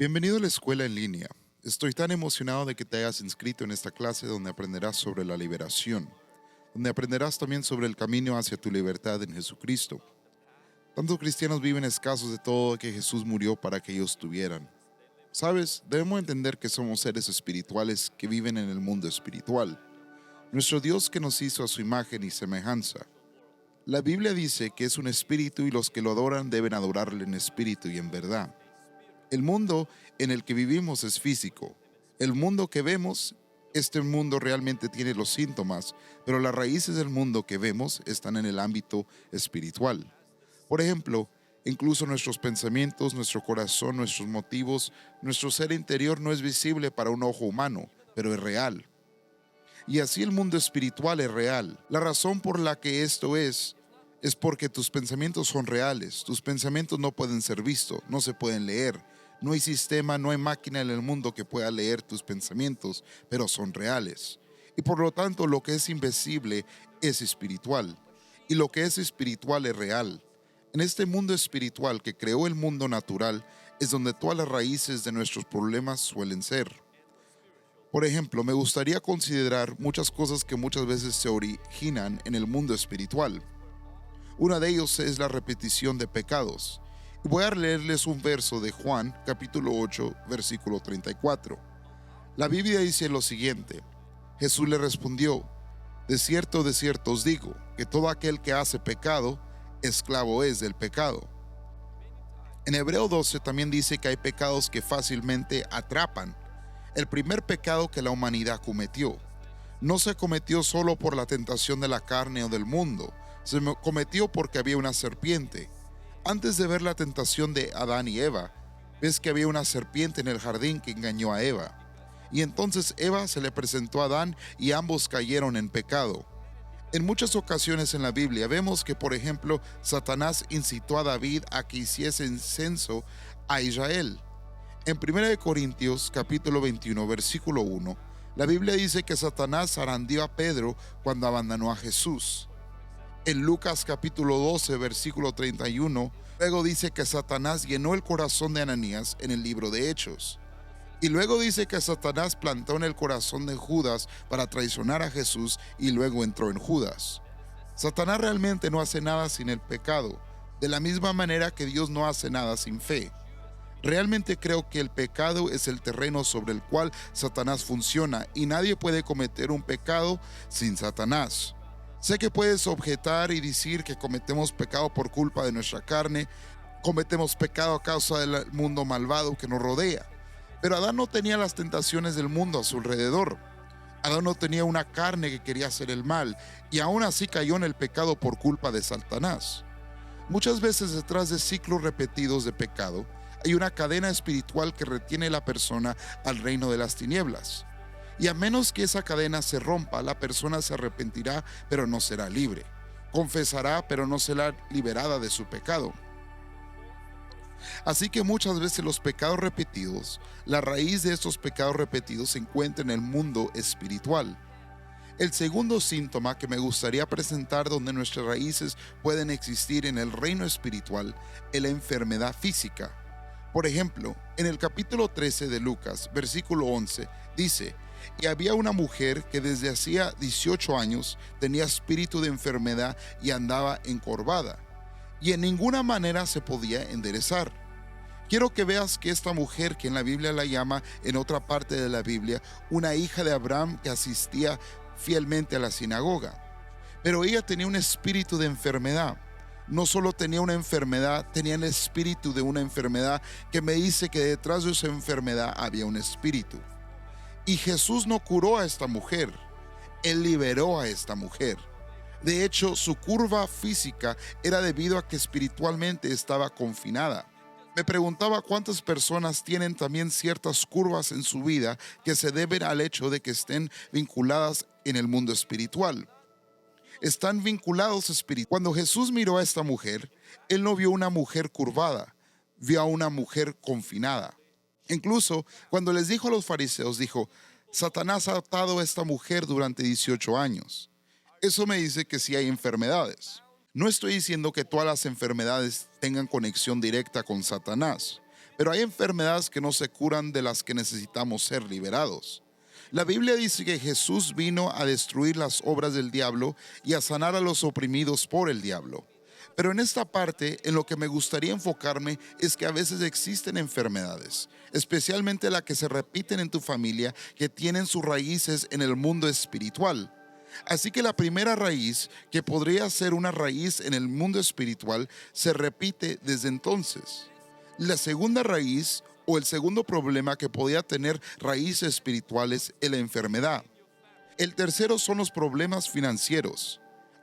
Bienvenido a la escuela en línea. Estoy tan emocionado de que te hayas inscrito en esta clase donde aprenderás sobre la liberación, donde aprenderás también sobre el camino hacia tu libertad en Jesucristo. Tantos cristianos viven escasos de todo que Jesús murió para que ellos tuvieran. Sabes, debemos entender que somos seres espirituales que viven en el mundo espiritual. Nuestro Dios que nos hizo a su imagen y semejanza. La Biblia dice que es un espíritu y los que lo adoran deben adorarle en espíritu y en verdad. El mundo en el que vivimos es físico. El mundo que vemos, este mundo realmente tiene los síntomas, pero las raíces del mundo que vemos están en el ámbito espiritual. Por ejemplo, incluso nuestros pensamientos, nuestro corazón, nuestros motivos, nuestro ser interior no es visible para un ojo humano, pero es real. Y así el mundo espiritual es real. La razón por la que esto es porque tus pensamientos son reales. Tus pensamientos no pueden ser vistos, no se pueden leer. No hay sistema, no hay máquina en el mundo que pueda leer tus pensamientos, pero son reales. Y por lo tanto, lo que es invisible es espiritual. Y lo que es espiritual es real. En este mundo espiritual que creó el mundo natural es donde todas las raíces de nuestros problemas suelen ser. Por ejemplo, me gustaría considerar muchas cosas que muchas veces se originan en el mundo espiritual. Una de ellos es la repetición de pecados. Y voy a leerles un verso de Juan, capítulo 8, versículo 34. La Biblia dice lo siguiente: Jesús le respondió, de cierto os digo, que todo aquel que hace pecado, esclavo es del pecado. En Hebreo 12 también dice que hay pecados que fácilmente atrapan. El primer pecado que la humanidad cometió no se cometió solo por la tentación de la carne o del mundo, se cometió porque había una serpiente. Antes de ver la tentación de Adán y Eva, ves que había una serpiente en el jardín que engañó a Eva. Y entonces Eva se le presentó a Adán y ambos cayeron en pecado. En muchas ocasiones en la Biblia vemos que, por ejemplo, Satanás incitó a David a que hiciese censo a Israel. En 1 Corintios capítulo 21, versículo 1, la Biblia dice que Satanás zarandeó a Pedro cuando abandonó a Jesús. En Lucas capítulo 12, versículo 31, luego dice que Satanás llenó el corazón de Ananías en el libro de Hechos. Y luego dice que Satanás plantó en el corazón de Judas para traicionar a Jesús y luego entró en Judas. Satanás realmente no hace nada sin el pecado, de la misma manera que Dios no hace nada sin fe. Realmente creo que el pecado es el terreno sobre el cual Satanás funciona y nadie puede cometer un pecado sin Satanás. Sé que puedes objetar y decir que cometemos pecado por culpa de nuestra carne, cometemos pecado a causa del mundo malvado que nos rodea. Pero Adán no tenía las tentaciones del mundo a su alrededor. Adán no tenía una carne que quería hacer el mal y aún así cayó en el pecado por culpa de Satanás. Muchas veces detrás de ciclos repetidos de pecado hay una cadena espiritual que retiene a la persona al reino de las tinieblas. Y a menos que esa cadena se rompa, la persona se arrepentirá, pero no será libre. Confesará, pero no será liberada de su pecado. Así que muchas veces los pecados repetidos, la raíz de estos pecados repetidos se encuentra en el mundo espiritual. El segundo síntoma que me gustaría presentar donde nuestras raíces pueden existir en el reino espiritual es la enfermedad física. Por ejemplo, en el capítulo 13 de Lucas, versículo 11, dice: y había una mujer que desde hacía 18 años tenía espíritu de enfermedad y andaba encorvada, y en ninguna manera se podía enderezar. Quiero que veas que esta mujer, que en la Biblia la llama, en otra parte de la Biblia, una hija de Abraham que asistía fielmente a la sinagoga, pero ella tenía un espíritu de enfermedad. No solo tenía una enfermedad, tenía el espíritu de una enfermedad que me dice que detrás de esa enfermedad había un espíritu. Y Jesús no curó a esta mujer, Él liberó a esta mujer. De hecho, su curva física era debido a que espiritualmente estaba confinada. Me preguntaba cuántas personas tienen también ciertas curvas en su vida que se deben al hecho de que estén vinculadas en el mundo espiritual. Están vinculados espiritualmente. Cuando Jesús miró a esta mujer, Él no vio una mujer curvada, vio a una mujer confinada. Incluso cuando les dijo a los fariseos, dijo: Satanás ha atado a esta mujer durante 18 años. Eso me dice que sí hay enfermedades. No estoy diciendo que todas las enfermedades tengan conexión directa con Satanás, Pero hay enfermedades que no se curan, de las que necesitamos ser liberados. La Biblia dice que Jesús vino a destruir las obras del diablo y a sanar a los oprimidos por el diablo. Pero en esta parte, en lo que me gustaría enfocarme es que a veces existen enfermedades, especialmente las que se repiten en tu familia, que tienen sus raíces en el mundo espiritual. Así que la primera raíz, que podría ser una raíz en el mundo espiritual, se repite desde entonces. La segunda raíz, o el segundo problema que podía tener raíces espirituales, es la enfermedad. El tercero son los problemas financieros.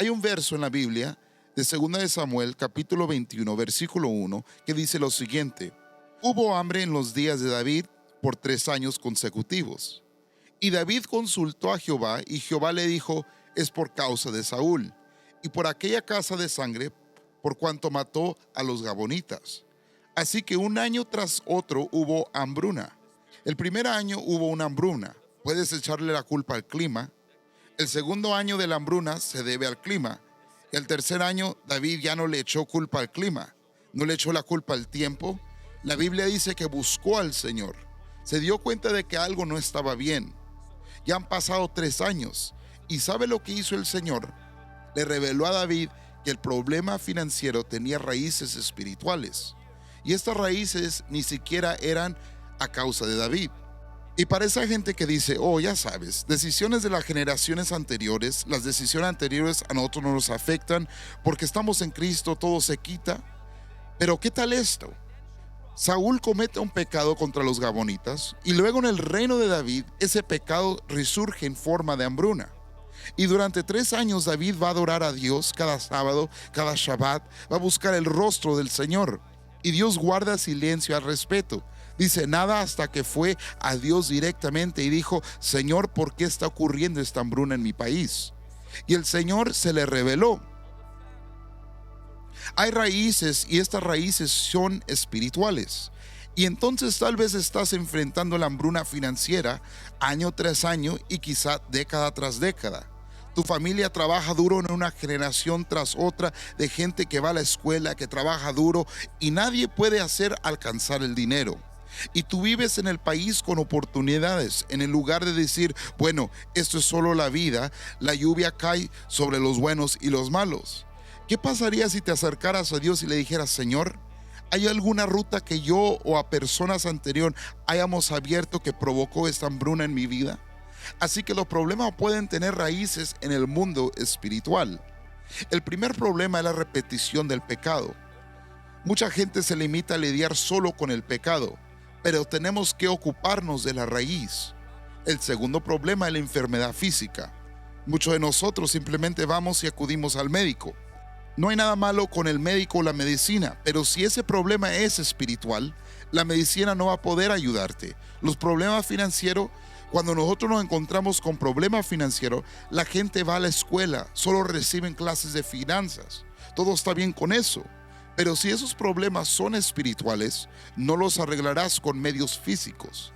Hay un verso en la Biblia de 2 de Samuel, capítulo 21, versículo 1, que dice lo siguiente: hubo hambre en los días de David por 3 años consecutivos. Y David consultó a Jehová, y Jehová le dijo: es por causa de Saúl, y por aquella casa de sangre, por cuanto mató a los gabonitas. Así que un año tras otro hubo hambruna. El primer año hubo una hambruna. Puedes echarle la culpa al clima. El segundo año de la hambruna se debe al clima. El tercer año David ya no le echó culpa al clima, no le echó la culpa al tiempo. La Biblia dice que buscó al Señor. Se dio cuenta de que algo no estaba bien. Ya han pasado 3 años. ¿Y sabe lo que hizo el Señor? Le reveló a David que el problema financiero tenía raíces espirituales. Y estas raíces ni siquiera eran a causa de David. Y para esa gente que dice: oh, ya sabes, decisiones de las generaciones anteriores, las decisiones anteriores a nosotros no nos afectan, porque estamos en Cristo, todo se quita. Pero ¿qué tal esto? Saúl comete un pecado contra los gabonitas, y luego en el reino de David ese pecado resurge en forma de hambruna. Y durante 3 años David va a adorar a Dios cada sábado, cada Shabbat, va a buscar el rostro del Señor. Y Dios guarda silencio al respecto. Dice nada hasta que fue a Dios directamente y dijo: Señor, ¿por qué está ocurriendo esta hambruna en mi país? Y el Señor se le reveló. Hay raíces, y estas raíces son espirituales. Y entonces tal vez estás enfrentando la hambruna financiera año tras año, y quizá década tras década. Tu familia trabaja duro en una generación tras otra de gente que va a la escuela, que trabaja duro, y nadie puede hacer alcanzar el dinero. Y tú vives en el país con oportunidades. En el lugar de decir: bueno, esto es solo la vida, la lluvia cae sobre los buenos y los malos. ¿Qué pasaría si te acercaras a Dios y le dijeras: Señor, ¿hay alguna ruta que yo o a personas anteriores hayamos abierto que provocó esta hambruna en mi vida? Así que los problemas pueden tener raíces en el mundo espiritual. El primer problema es la repetición del pecado. Mucha gente se limita a lidiar solo con el pecado, pero tenemos que ocuparnos de la raíz. El segundo problema es la enfermedad física. Muchos de nosotros simplemente vamos y acudimos al médico. No hay nada malo con el médico o la medicina, pero si ese problema es espiritual, la medicina no va a poder ayudarte. Los problemas financieros, cuando nosotros nos encontramos con problemas financieros, la gente va a la escuela, solo reciben clases de finanzas. Todo está bien con eso. Pero si esos problemas son espirituales, no los arreglarás con medios físicos.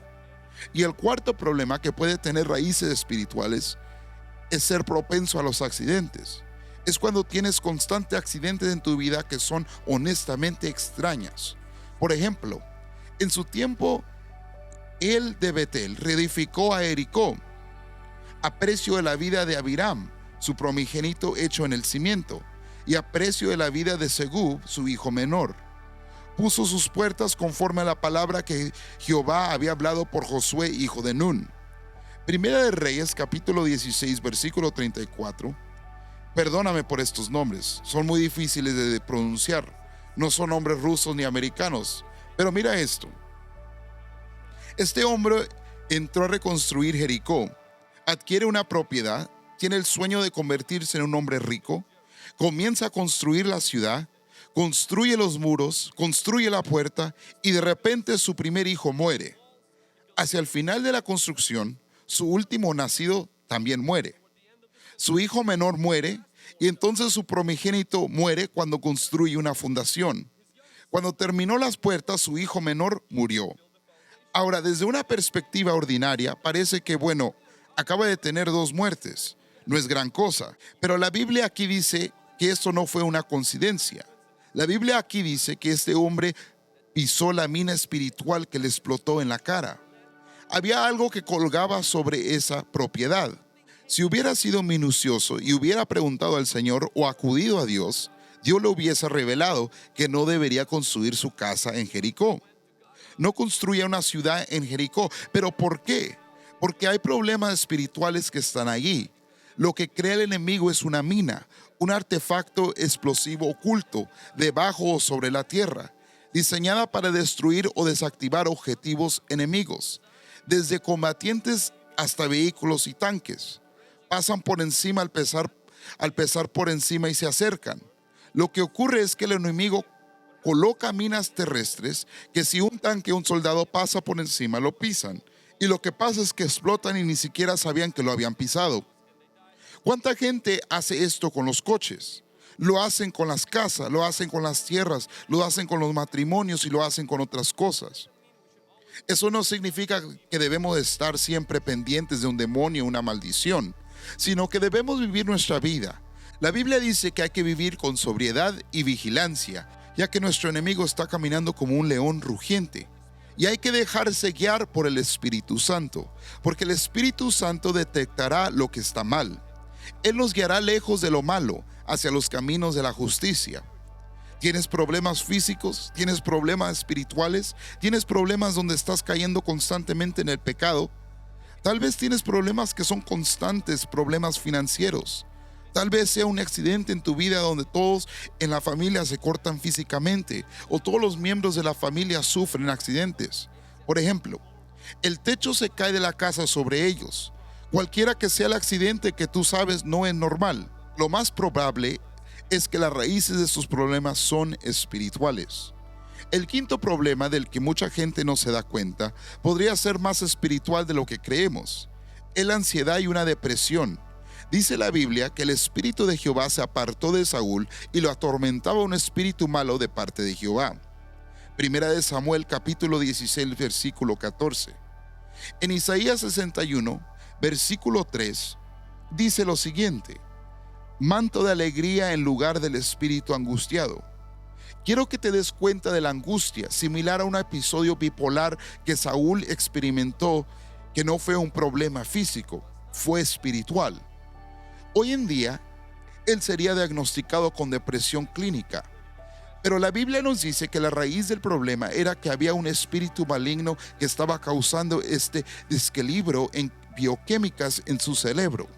Y el cuarto problema, que puede tener raíces espirituales, es ser propenso a los accidentes. Es cuando tienes constantes accidentes en tu vida que son honestamente extrañas. Por ejemplo, en su tiempo, el de Betel reedificó a Jericó a precio de la vida de Abiram, su primogénito hecho en el cimiento, y a precio de la vida de Segub, su hijo menor. Puso sus puertas conforme a la palabra que Jehová había hablado por Josué, hijo de Nun. Primera de Reyes, capítulo 16, versículo 34. Perdóname por estos nombres, son muy difíciles de pronunciar. No son nombres rusos ni americanos. Pero mira esto. Este hombre entró a reconstruir Jericó, adquiere una propiedad, tiene el sueño de convertirse en un hombre rico, comienza a construir la ciudad, construye los muros, construye la puerta, y de repente su primer hijo muere. Hacia el final de la construcción, su último nacido también muere. Su hijo menor muere, y entonces su primogénito muere cuando construye una fundación. Cuando terminó las puertas, su hijo menor murió. Ahora, desde una perspectiva ordinaria, parece que, bueno, acaba de tener 2 muertes. No es gran cosa. Pero la Biblia aquí dice que esto no fue una coincidencia. La Biblia aquí dice que este hombre pisó la mina espiritual que le explotó en la cara. Había algo que colgaba sobre esa propiedad. Si hubiera sido minucioso y hubiera preguntado al Señor o acudido a Dios, Dios le hubiese revelado que no debería construir su casa en Jericó. No construya una ciudad en Jericó. ¿Pero por qué? Porque hay problemas espirituales que están allí. Lo que crea el enemigo es una mina, un artefacto explosivo oculto debajo o sobre la tierra, diseñada para destruir o desactivar objetivos enemigos, desde combatientes hasta vehículos y tanques. Pasan por encima al pesar por encima y se acercan. Lo que ocurre es que el enemigo coloca minas terrestres que si un tanque o un soldado pasa por encima lo pisan. Y lo que pasa es que explotan y ni siquiera sabían que lo habían pisado. ¿Cuánta gente hace esto con los coches? Lo hacen con las casas, lo hacen con las tierras, lo hacen con los matrimonios y lo hacen con otras cosas. Eso no significa que debemos estar siempre pendientes de un demonio o una maldición, sino que debemos vivir nuestra vida. La Biblia dice que hay que vivir con sobriedad y vigilancia, ya que nuestro enemigo está caminando como un león rugiente. Y hay que dejarse guiar por el Espíritu Santo, porque el Espíritu Santo detectará lo que está mal. Él nos guiará lejos de lo malo, hacia los caminos de la justicia. ¿Tienes problemas físicos? ¿Tienes problemas espirituales? ¿Tienes problemas donde estás cayendo constantemente en el pecado? Tal vez tienes problemas que son constantes, problemas financieros. Tal vez sea un accidente en tu vida donde todos en la familia se cortan físicamente o todos los miembros de la familia sufren accidentes. Por ejemplo, el techo se cae de la casa sobre ellos. Cualquiera que sea el accidente que tú sabes no es normal. Lo más probable es que las raíces de sus problemas son espirituales. El quinto problema del que mucha gente no se da cuenta podría ser más espiritual de lo que creemos. Es la ansiedad y una depresión. Dice la Biblia que el espíritu de Jehová se apartó de Saúl y lo atormentaba un espíritu malo de parte de Jehová. Primera de Samuel capítulo 16 versículo 14. En Isaías 61 versículo 3 dice lo siguiente: manto de alegría en lugar del espíritu angustiado. Quiero que te des cuenta de la angustia, similar a un episodio bipolar que Saúl experimentó, que no fue un problema físico, fue espiritual. Hoy en día, él sería diagnosticado con depresión clínica. Pero la Biblia nos dice que la raíz del problema era que había un espíritu maligno que estaba causando este desequilibrio en bioquímicas en su cerebro.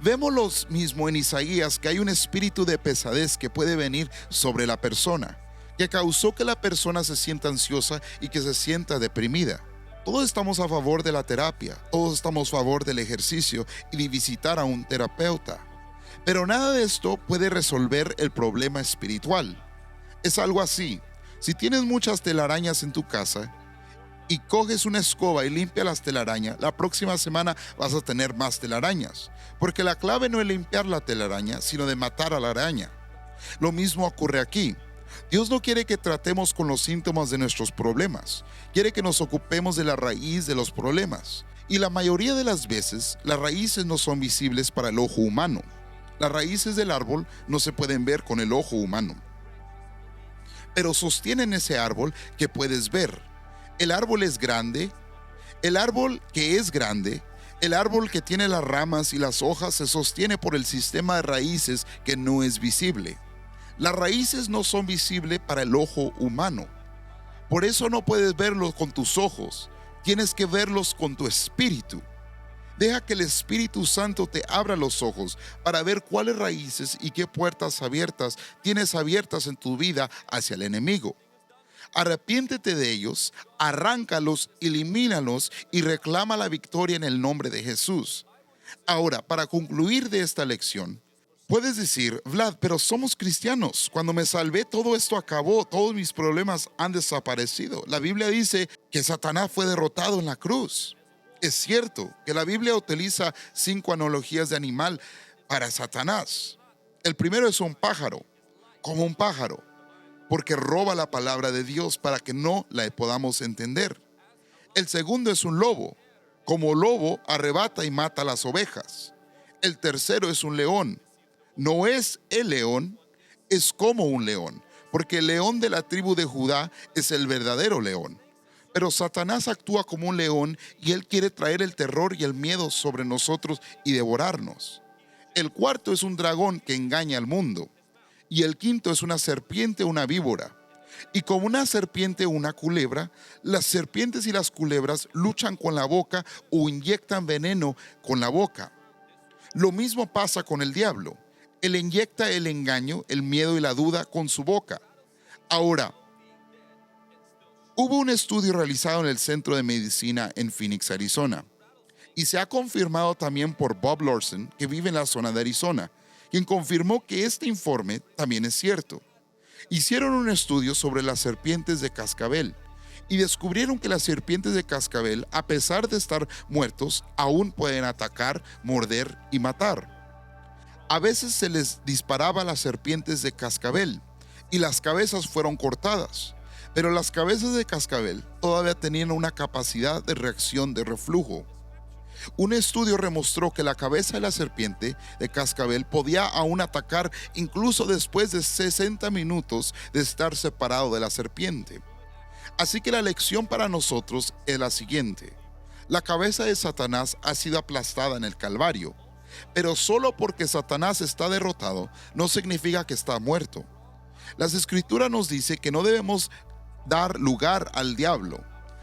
Vemos lo mismo en Isaías, que hay un espíritu de pesadez que puede venir sobre la persona, que causó que la persona se sienta ansiosa y que se sienta deprimida. Todos estamos a favor de la terapia, todos estamos a favor del ejercicio y de visitar a un terapeuta. Pero nada de esto puede resolver el problema espiritual. Es algo así: si tienes muchas telarañas en tu casa y coges una escoba y limpias las telarañas, la próxima semana vas a tener más telarañas. Porque la clave no es limpiar la telaraña, sino de matar a la araña. Lo mismo ocurre aquí. Dios no quiere que tratemos con los síntomas de nuestros problemas. Quiere que nos ocupemos de la raíz de los problemas. Y la mayoría de las veces, las raíces no son visibles para el ojo humano. Las raíces del árbol no se pueden ver con el ojo humano, pero sostienen ese árbol que puedes ver. El árbol es grande. El árbol que es grande, el árbol que tiene las ramas y las hojas, se sostiene por el sistema de raíces que no es visible. Las raíces no son visibles para el ojo humano. Por eso no puedes verlos con tus ojos. Tienes que verlos con tu espíritu. Deja que el Espíritu Santo te abra los ojos para ver cuáles raíces y qué puertas abiertas tienes abiertas en tu vida hacia el enemigo. Arrepiéntete de ellos, arráncalos, elimínalos y reclama la victoria en el nombre de Jesús. Ahora, para concluir de esta lección, puedes decir: Vlad, pero somos cristianos. Cuando me salvé, todo esto acabó, todos mis problemas han desaparecido. La Biblia dice que Satanás fue derrotado en la cruz. Es cierto que la Biblia utiliza 5 analogías de animal para Satanás. El primero es un pájaro, como un pájaro, porque roba la palabra de Dios para que no la podamos entender. El segundo es un lobo, como lobo arrebata y mata las ovejas. El tercero es un león. No es el león, es como un león, porque el león de la tribu de Judá es el verdadero león. Pero Satanás actúa como un león y él quiere traer el terror y el miedo sobre nosotros y devorarnos. El cuarto es un dragón que engaña al mundo. Y el quinto es una serpiente o una víbora. Y como una serpiente o una culebra, las serpientes y las culebras luchan con la boca o inyectan veneno con la boca. Lo mismo pasa con el diablo. Él inyecta el engaño, el miedo y la duda con su boca. Ahora, hubo un estudio realizado en el Centro de Medicina en Phoenix, Arizona, y se ha confirmado también por Bob Lawson, que vive en la zona de Arizona, quien confirmó que este informe también es cierto. Hicieron un estudio sobre las serpientes de cascabel y descubrieron que las serpientes de cascabel, a pesar de estar muertos, aún pueden atacar, morder y matar. A veces se les disparaba a las serpientes de cascabel y las cabezas fueron cortadas, pero las cabezas de cascabel todavía tenían una capacidad de reacción de reflujo. Un estudio demostró que la cabeza de la serpiente de cascabel podía aún atacar incluso después de 60 minutos de estar separado de la serpiente. Así que la lección para nosotros es la siguiente. La cabeza de Satanás ha sido aplastada en el Calvario, pero solo porque Satanás está derrotado no significa que está muerto. Las Escrituras nos dicen que no debemos dar lugar al diablo.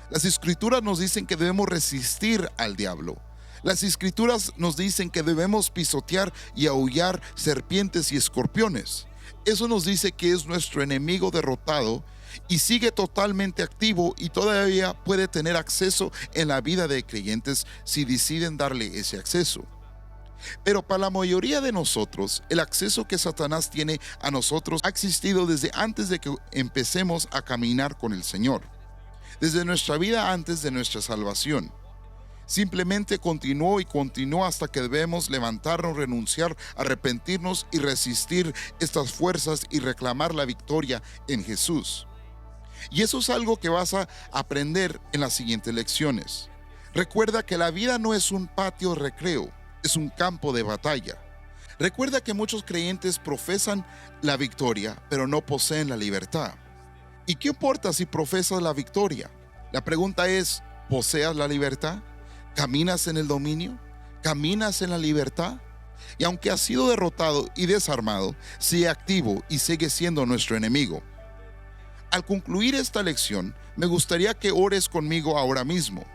Las Escrituras nos dicen que debemos resistir al diablo. Las Escrituras nos dicen que debemos pisotear y aullar serpientes y escorpiones. Eso nos dice que es nuestro enemigo derrotado y sigue totalmente activo y todavía puede tener acceso en la vida de creyentes si deciden darle ese acceso. Pero para la mayoría de nosotros, el acceso que Satanás tiene a nosotros ha existido desde antes de que empecemos a caminar con el Señor, desde nuestra vida antes de nuestra salvación. Simplemente continuó y continuó hasta que debemos levantarnos, renunciar, arrepentirnos y resistir estas fuerzas y reclamar la victoria en Jesús. Y eso es algo que vas a aprender en las siguientes lecciones. Recuerda que la vida no es un patio de recreo, es un campo de batalla. Recuerda que muchos creyentes profesan la victoria, pero no poseen la libertad. ¿Y qué importa si profesas la victoria? La pregunta es, ¿poseas la libertad? ¿Caminas en el dominio? ¿Caminas en la libertad? Y aunque has sido derrotado y desarmado, sigue activo y sigue siendo nuestro enemigo. Al concluir esta lección, me gustaría que ores conmigo ahora mismo.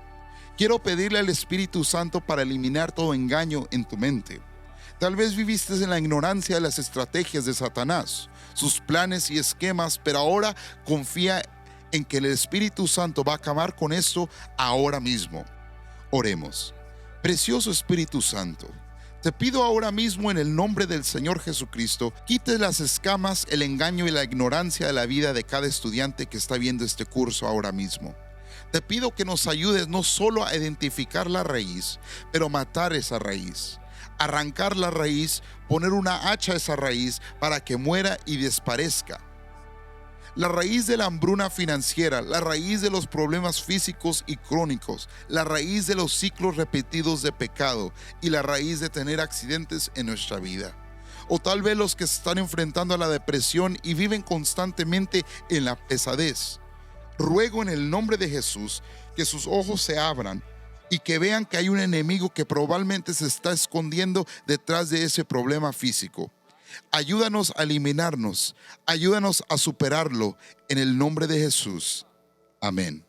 Quiero pedirle al Espíritu Santo para eliminar todo engaño en tu mente. Tal vez viviste en la ignorancia de las estrategias de Satanás, sus planes y esquemas, pero ahora confía en que el Espíritu Santo va a acabar con esto ahora mismo. Oremos. Precioso Espíritu Santo, te pido ahora mismo en el nombre del Señor Jesucristo, quites las escamas, el engaño y la ignorancia de la vida de cada estudiante que está viendo este curso ahora mismo. Te pido que nos ayudes no solo a identificar la raíz, pero matar esa raíz. Arrancar la raíz, poner una hacha a esa raíz para que muera y desaparezca. La raíz de la hambruna financiera, la raíz de los problemas físicos y crónicos, la raíz de los ciclos repetidos de pecado y la raíz de tener accidentes en nuestra vida. O tal vez los que se están enfrentando a la depresión y viven constantemente en la pesadez. Ruego en el nombre de Jesús que sus ojos se abran y que vean que hay un enemigo que probablemente se está escondiendo detrás de ese problema físico. Ayúdanos a eliminarnos, ayúdanos a superarlo en el nombre de Jesús. Amén.